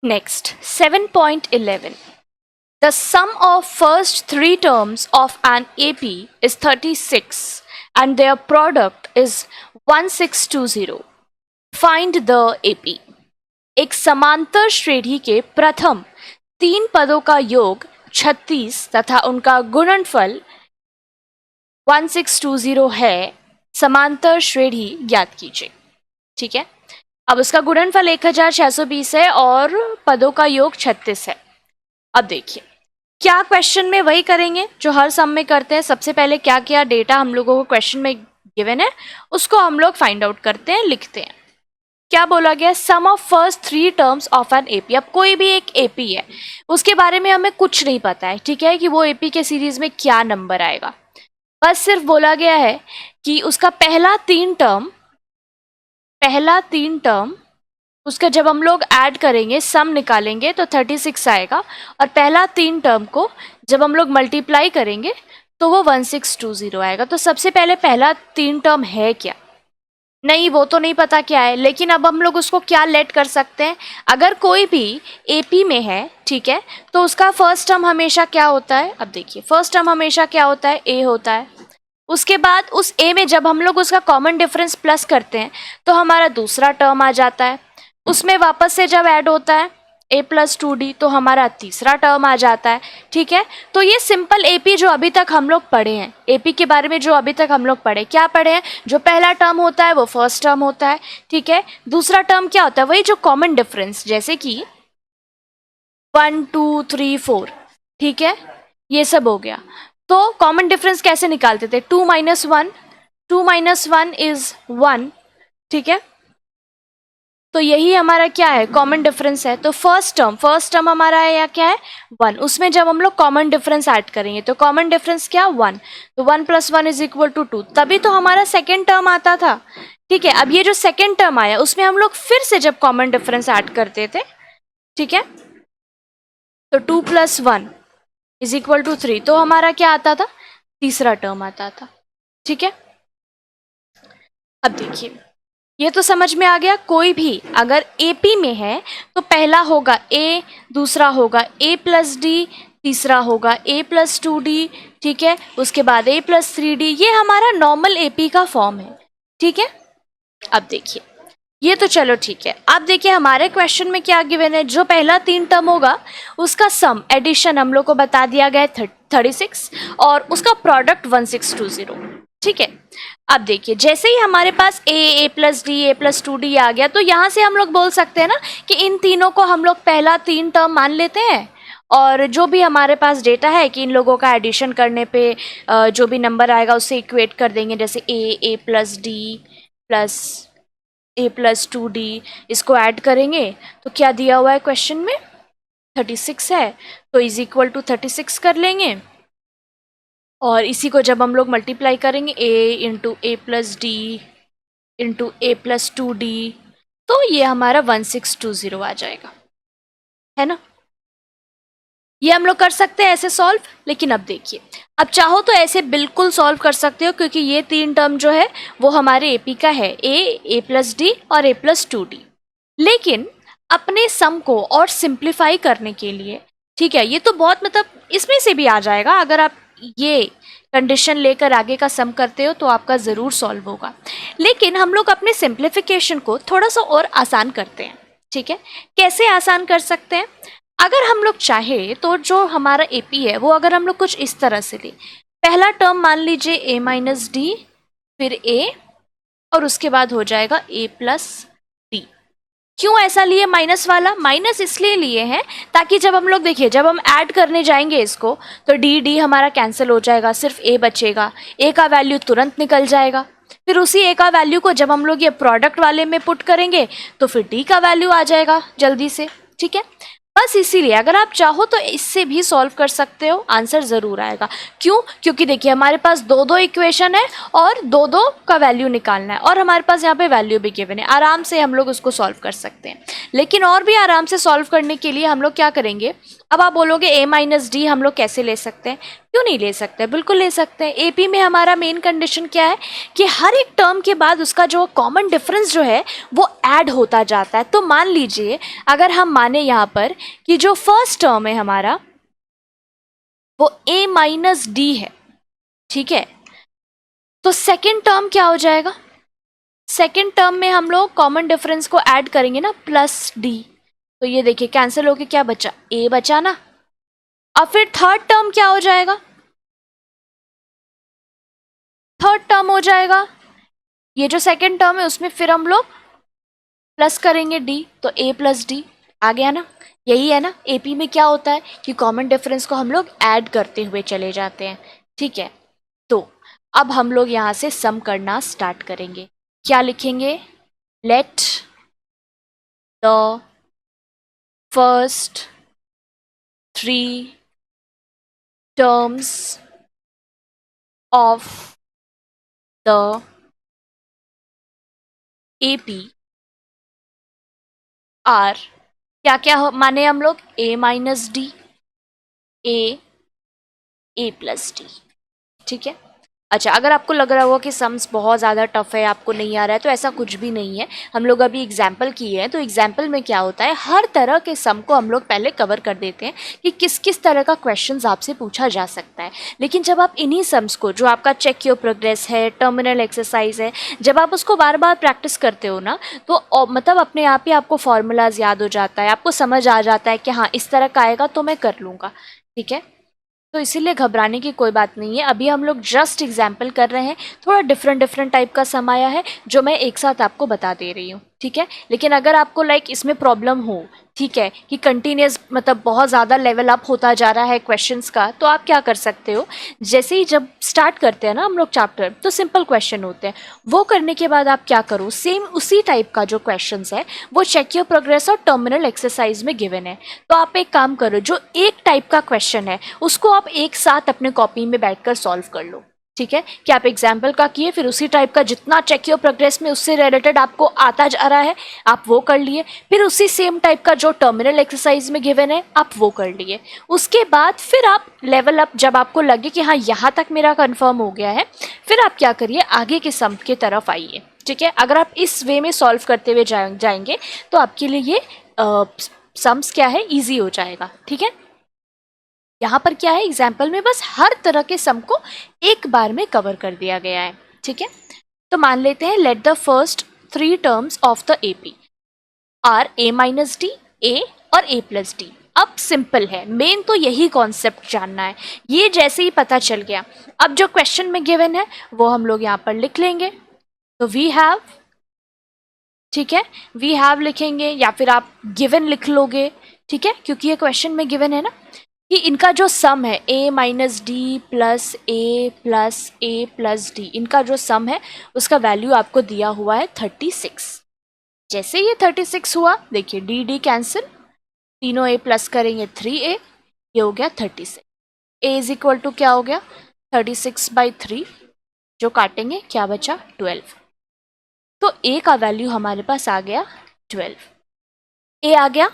Next, 7.11. The sum of first three terms of an AP is 36 and their product is 1620. Find the AP. एक समांतर श्रेणी के प्रथम तीन पदों का योग 36 तथा उनका गुणनफल 1620 है। समांतर श्रेणी ज्ञात कीजिए। ठीक है, अब उसका गुणनफल 1620 है और पदों का योग 36 है। अब देखिए क्या क्वेश्चन में वही करेंगे जो हर सम में करते हैं। सबसे पहले क्या क्या डेटा हम लोगों को क्वेश्चन में गिवन है उसको हम लोग फाइंड आउट करते हैं, लिखते हैं। क्या बोला गया? Sum of first three terms of an AP. अब कोई भी एक एपी है, उसके बारे में हमें कुछ नहीं पता है, ठीक है, कि वो एपी के सीरीज में क्या नंबर आएगा। बस सिर्फ बोला गया है कि उसका पहला तीन टर्म उसका जब हम लोग ऐड करेंगे, सम निकालेंगे तो 36 आएगा, और पहला तीन टर्म को जब हम लोग मल्टीप्लाई करेंगे तो वो 1620 आएगा। तो सबसे पहले पहला तीन टर्म है क्या? नहीं, वो तो नहीं पता क्या है, लेकिन अब हम लोग उसको क्या लेट कर सकते हैं। अगर कोई भी एपी में है, ठीक है, तो उसका फर्स्ट टर्म हमेशा क्या होता है? अब देखिए फर्स्ट टर्म हमेशा क्या होता है? ए होता है। उसके बाद उस ए में जब हम लोग उसका कॉमन डिफरेंस प्लस करते हैं तो हमारा दूसरा टर्म आ जाता है। उसमें वापस से जब ऐड होता है a प्लस 2d तो हमारा तीसरा टर्म आ जाता है। ठीक है, तो ये सिंपल एपी जो अभी तक हम लोग पढ़े हैं, एपी के बारे में जो अभी तक हम लोग पढ़े, क्या पढ़े हैं? जो पहला टर्म होता है वो फर्स्ट टर्म होता है। ठीक है, दूसरा टर्म क्या होता है? वही जो कॉमन डिफरेंस, जैसे कि 1 2 3 4, ठीक है, ये सब हो गया। तो कॉमन डिफरेंस कैसे निकालते थे? 2 माइनस 1 इज 1। ठीक है, तो यही हमारा क्या है? कॉमन डिफरेंस है। तो फर्स्ट टर्म हमारा है या क्या है? 1। उसमें जब हम लोग कॉमन डिफरेंस ऐड करेंगे तो कॉमन डिफरेंस क्या? 1। तो 1 + 1 = 2। तभी तो हमारा सेकेंड टर्म आता था। ठीक है, अब ये जो सेकेंड टर्म आया उसमें हम लोग फिर से जब कॉमन डिफरेंस ऐड करते थे, ठीक है, तो 2 + 1 = 3, तो हमारा क्या आता था? तीसरा टर्म आता था। ठीक है, अब देखिए ये तो समझ में आ गया। कोई भी अगर एपी में है तो पहला होगा ए, दूसरा होगा a + d, तीसरा होगा a + 2d, ठीक है, उसके बाद a + 3d। ये हमारा नॉर्मल एपी का फॉर्म है। ठीक है, अब देखिए ये तो चलो ठीक है। अब देखिए हमारे क्वेश्चन में क्या गिवन है? जो पहला तीन टर्म होगा उसका सम एडिशन हम लोग को बता दिया गया है 36 और उसका प्रोडक्ट 1620। ठीक है, अब देखिए जैसे ही हमारे पास a + d, a + 2d आ गया तो यहाँ से हम लोग बोल सकते हैं ना कि इन तीनों को हम लोग पहला तीन टर्म मान लेते हैं, और जो भी हमारे पास डेटा है कि इन लोगों का एडिशन करने पे जो भी नंबर आएगा उससे इक्वेट कर देंगे। जैसे a + d + a + 2d, इसको ऐड करेंगे तो क्या दिया हुआ है क्वेश्चन में? 36 है, तो = 36 कर लेंगे, और इसी को जब हम लोग मल्टीप्लाई करेंगे a × a + d × a + 2d, तो ये हमारा 1620 आ जाएगा, है ना। ये हम लोग कर सकते हैं ऐसे सॉल्व। लेकिन अब देखिए, अब चाहो तो ऐसे बिल्कुल सॉल्व कर सकते हो, क्योंकि ये तीन टर्म जो है वो हमारे एपी का है, a + d और a + 2d। लेकिन अपने सम को और सिंप्लीफाई करने के लिए, ठीक है, ये तो बहुत मतलब इसमें से भी आ जाएगा। अगर आप ये कंडीशन लेकर आगे का सम करते हो तो आपका ज़रूर सॉल्व होगा। लेकिन हम लोग अपने सिंप्लीफिकेशन को थोड़ा सा और आसान करते हैं। ठीक है, कैसे आसान कर सकते हैं? अगर हम लोग चाहे तो जो हमारा एपी है वो अगर हम लोग कुछ इस तरह से ले, पहला टर्म मान लीजिए a - d, फिर a, और उसके बाद हो जाएगा a + d। क्यों ऐसा लिए माइनस वाला? माइनस इसलिए लिए हैं ताकि जब हम लोग देखिए जब हम ऐड करने जाएंगे इसको तो d हमारा कैंसिल हो जाएगा, सिर्फ a बचेगा। a का वैल्यू तुरंत निकल जाएगा। फिर उसी a का वैल्यू को जब हम लोग ये प्रोडक्ट वाले में पुट करेंगे तो फिर d का वैल्यू आ जाएगा जल्दी से। ठीक है, बस इसीलिए अगर आप चाहो तो इससे भी सॉल्व कर सकते हो, आंसर ज़रूर आएगा। क्यों? क्योंकि देखिए हमारे पास दो इक्वेशन है और दो का वैल्यू निकालना है, और हमारे पास यहाँ पे वैल्यू भी गिवन है। आराम से हम लोग उसको सॉल्व कर सकते हैं। लेकिन और भी आराम से सॉल्व करने के लिए हम लोग क्या करेंगे, अब आप बोलोगे a माइनस डी हम लोग कैसे ले सकते हैं? क्यों नहीं ले सकते, बिल्कुल ले सकते हैं। एपी में हमारा मेन कंडीशन क्या है कि हर एक टर्म के बाद उसका जो कॉमन डिफरेंस जो है वो ऐड होता जाता है। तो मान लीजिए अगर हम माने यहाँ पर कि जो फर्स्ट टर्म है हमारा वो a माइनस डी है, ठीक है, तो सेकेंड टर्म क्या हो जाएगा? सेकेंड टर्म में हम लोग कॉमन डिफरेंस को ऐड करेंगे ना, प्लस डी। तो ये देखिए कैंसिल होके क्या बचा? a बचा ना। अब फिर थर्ड टर्म क्या हो जाएगा? थर्ड टर्म हो जाएगा ये जो सेकेंड टर्म है उसमें फिर हम लोग प्लस करेंगे डी, तो a प्लस डी आ गया ना। यही है ना, एपी में क्या होता है कि कॉमन डिफरेंस को हम लोग ऐड करते हुए चले जाते हैं, ठीक है। तो अब हम लोग यहाँ से सम करना स्टार्ट करेंगे। क्या लिखेंगे? Late the first 3 terms of the AP are, क्या क्या माने हम लोग? a minus d, a plus D, ठीक है। अच्छा, अगर आपको लग रहा होगा कि सम्स बहुत ज़्यादा टफ है, आपको नहीं आ रहा है, तो ऐसा कुछ भी नहीं है। हम लोग अभी एग्जाम्पल किए हैं, तो एग्जाम्पल में क्या होता है, हर तरह के सम को हम लोग पहले कवर कर देते हैं कि किस किस तरह का क्वेश्चंस आपसे पूछा जा सकता है। लेकिन जब आप इन्हीं सम्स को, जो आपका चेक योर प्रोग्रेस है, टर्मिनल एक्सरसाइज है, जब आप उसको बार बार प्रैक्टिस करते हो ना, तो मतलब अपने आप ही आपको फॉर्मूलाज याद हो जाता है, आपको समझ आ जाता है कि हाँ इस तरह का आएगा तो मैं कर लूँगा, ठीक है। तो इसीलिए घबराने की कोई बात नहीं है। अभी हम लोग जस्ट एग्जाम्पल कर रहे हैं, थोड़ा डिफरेंट टाइप का सम आया है जो मैं एक साथ आपको बता दे रही हूँ, ठीक है। लेकिन अगर आपको इसमें प्रॉब्लम हो, ठीक है, कि कंटिन्यूस मतलब बहुत ज़्यादा लेवल अप होता जा रहा है क्वेश्चंस का, तो आप क्या कर सकते हो, जैसे ही जब स्टार्ट करते हैं ना हम लोग चैप्टर, तो सिंपल क्वेश्चन होते हैं, वो करने के बाद आप क्या करो, सेम उसी टाइप का जो क्वेश्चंस है वो चेक योर प्रोग्रेस और टर्मिनल एक्सरसाइज में गिवन है। तो आप एक काम करो, जो एक टाइप का क्वेश्चन है उसको आप एक साथ अपने कॉपी में बैठकर सॉल्व कर लो, ठीक है। कि आप एग्जाम्पल का किए, फिर उसी टाइप का जितना चेक योर प्रोग्रेस में उससे रिलेटेड आपको आता जा रहा है आप वो कर लिए, फिर उसी सेम टाइप का जो टर्मिनल एक्सरसाइज में गिवन है आप वो कर लिए। उसके बाद फिर आप लेवल अप, जब आपको लगे कि हाँ यहाँ तक मेरा कंफर्म हो गया है, फिर आप क्या करिए, आगे के सम के तरफ आइए, ठीक है। अगर आप इस वे में सॉल्व करते हुए जाएंगे तो आपके लिए ये सम्स क्या है, ईजी हो जाएगा, ठीक है। यहाँ पर क्या है, एग्जाम्पल में बस हर तरह के सम को एक बार में कवर कर दिया गया है, ठीक है। तो मान लेते हैं, let the first 3 terms of the AP are a minus D, ए और a प्लस डी। अब सिंपल है, मेन तो यही कॉन्सेप्ट जानना है। ये जैसे ही पता चल गया, अब जो क्वेश्चन में गिवन है वो हम लोग यहाँ पर लिख लेंगे। तो वी हैव, ठीक है, वी हैव लिखेंगे या फिर आप गिवन लिख लोगे, ठीक है, क्योंकि ये क्वेश्चन में गिवन है ना कि इनका जो सम है a minus D plus A plus D, इनका जो सम है उसका वैल्यू आपको दिया हुआ है 36। जैसे ये 36 हुआ, देखिए डी डी कैंसिल, तीनों a प्लस करेंगे 3a, ये हो गया 36। a इज इक्वल टू क्या हो गया, 36/3, जो काटेंगे क्या बचा, 12। तो a का वैल्यू हमारे पास आ गया 12। a आ गया।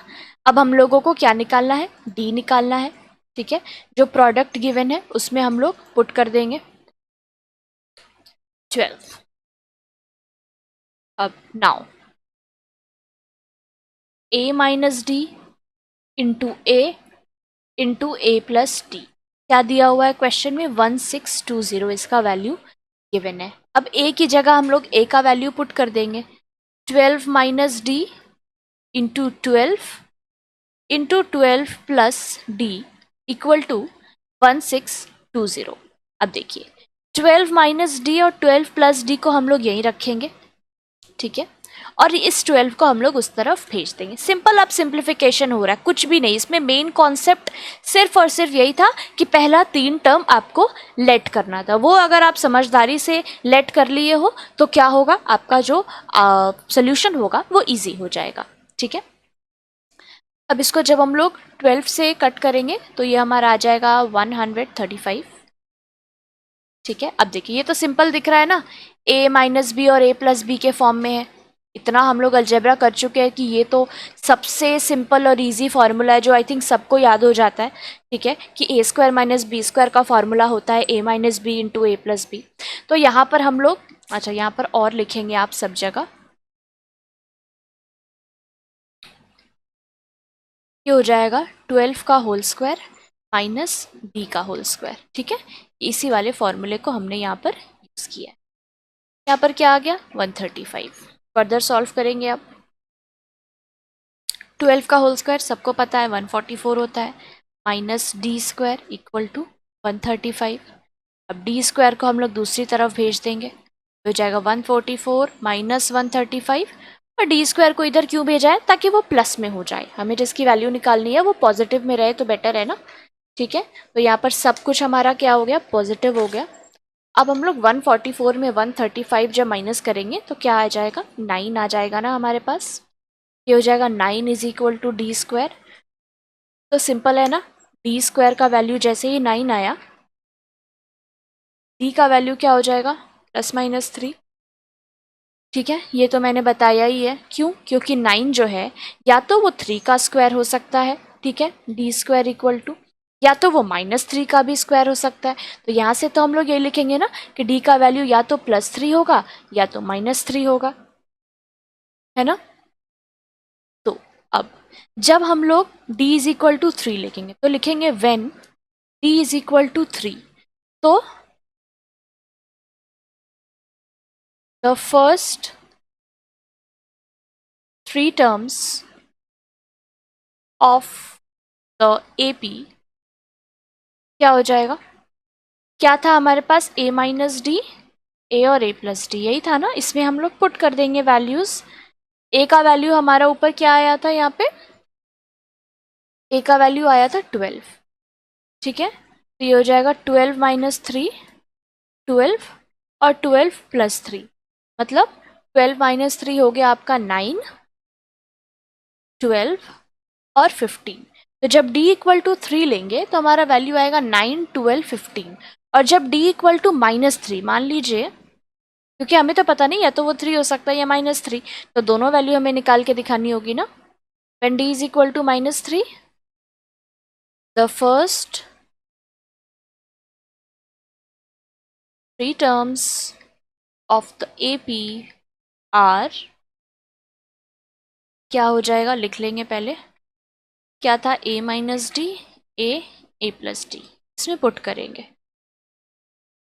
अब हम लोगों को क्या निकालना है, d निकालना है, ठीक है। जो प्रोडक्ट गिवन है उसमें हम लोग पुट कर देंगे 12। अब now a minus D into A plus D, क्या दिया हुआ है क्वेश्चन में, 1620 इसका वैल्यू गिवन है। अब a की जगह हम लोग a का वैल्यू पुट कर देंगे, 12 minus D into 12 plus D equal to 1620। अब देखिए 12 माइनस डी और 12 प्लस डी को हम लोग यहीं रखेंगे, ठीक है, और इस 12 को हम लोग उस तरफ भेज देंगे। सिंपल, अब सिंप्लीफिकेशन हो रहा है, कुछ भी नहीं। इसमें मेन कॉन्सेप्ट सिर्फ और सिर्फ यही था कि पहला 3 टर्म आपको लेट करना था। वो अगर आप समझदारी से लेट कर लिए हो तो क्या होगा, आपका जो सोल्यूशन होगा वो ईजी हो जाएगा, ठीक है। अब इसको जब हम लोग 12 से कट करेंगे तो ये हमारा आ जाएगा 135, ठीक है। अब देखिए ये तो सिंपल दिख रहा है ना, a माइनस बी और a प्लस बी के फॉर्म में है, इतना हम लोग अलजेब्रा कर चुके हैं कि ये तो सबसे सिंपल और इजी फार्मूला है जो आई थिंक सबको याद हो जाता है, ठीक है, कि ए स्क्वायर माइनस बी स्क्वायर का फार्मूला होता है ए माइनस बी इंटू ए प्लस बी। तो यहाँ पर हम लोग, अच्छा यहाँ पर और लिखेंगे आप सब जगह, ये हो जाएगा 12 का होल स्क्वायर माइनस बी का होल स्क्वायर, ठीक है। इसी वाले फॉर्मूले को हमने यहाँ पर यूज़ किया है। यहाँ पर क्या आ गया 135। फर्दर सॉल्व करेंगे अब। 12 का होल स्क्वायर सबको पता है 144 होता है, minus D square equal to 135। अब डी स्क्वायर को हम लोग दूसरी तरफ भेज देंगे, तो हो जाएगा 144 माइनस 135। और डी स्क्वायर को इधर क्यों भेजा है, ताकि वो प्लस में हो जाए, हमें जिसकी वैल्यू निकालनी है वो पॉजिटिव में रहे तो बेटर है ना, ठीक है। तो यहाँ पर सब कुछ हमारा क्या हो गया, पॉजिटिव हो गया। अब हम लोग 144 में 135 जब माइनस करेंगे तो क्या आ जाएगा, 9 आ जाएगा ना हमारे पास। ये हो जाएगा 9 is equal to D square. तो सिंपल है ना, डी स्क्वायर का वैल्यू जैसे ही 9 आया, डी का वैल्यू क्या हो जाएगा +-3, ठीक है। ये तो मैंने बताया ही है, क्यों, क्योंकि 9 जो है या तो वो 3 का स्क्वायर हो सकता है, ठीक है, डी स्क्वायर इक्वल टू, या तो वो -3 का भी स्क्वायर हो सकता है। तो यहाँ से तो हम लोग ये लिखेंगे ना कि डी का वैल्यू या तो +3 होगा या तो -3 होगा, है ना। तो अब जब हम लोग d इज इक्वल टू 3 लिखेंगे तो लिखेंगे when d is equal to 3, तो the first 3 terms of the AP क्या हो जाएगा, क्या था हमारे पास a माइनस डी, ए और a प्लस डी, यही था ना। इसमें हम लोग पुट कर देंगे वैल्यूज। a का वैल्यू हमारा ऊपर क्या आया था, यहाँ पे a का वैल्यू आया था 12, ठीक है। तो ये हो जाएगा 12 माइनस 3 12 और 12 प्लस 3, मतलब 12 माइनस 3 हो गया आपका 9, 12 और 15। तो जब d इक्वल टू 3 लेंगे तो हमारा वैल्यू आएगा 9, 12, 15। और जब d इक्वल टू -3 मान लीजिए, क्योंकि हमें तो पता नहीं, या तो वो 3 हो सकता है या -3, तो दोनों वैल्यू हमें निकाल के दिखानी होगी ना। When d is equal to -3, the first 3 terms of the AP are, क्या हो जाएगा लिख लेंगे पहले, क्या था a minus d, a plus d, इसमें पुट करेंगे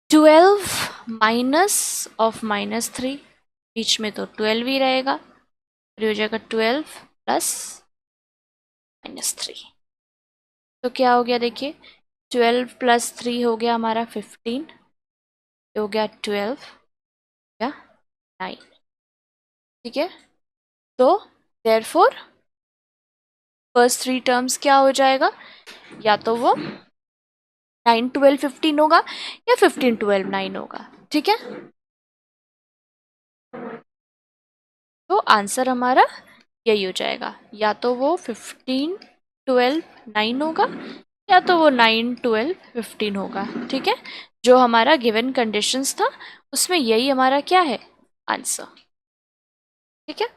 12 माइनस ऑफ -3, बीच में तो 12 ही रहेगा, फिर हो जाएगा 12 प्लस -3। तो क्या हो गया देखिए, 12 प्लस 3 हो गया हमारा 15, हो गया 12 या 9, ठीक है। तो देयरफॉर फर्स्ट 3 टर्म्स क्या हो जाएगा, या तो वो 9, 12, 15 होगा या 15, 12, 9 होगा, ठीक है। तो आंसर हमारा यही हो जाएगा, या तो वो 15, 12, 9 होगा या तो वो 9, 12, 15 होगा, ठीक है। जो हमारा गिवन कंडीशंस था उसमें यही हमारा क्या है आंसर, ठीक है।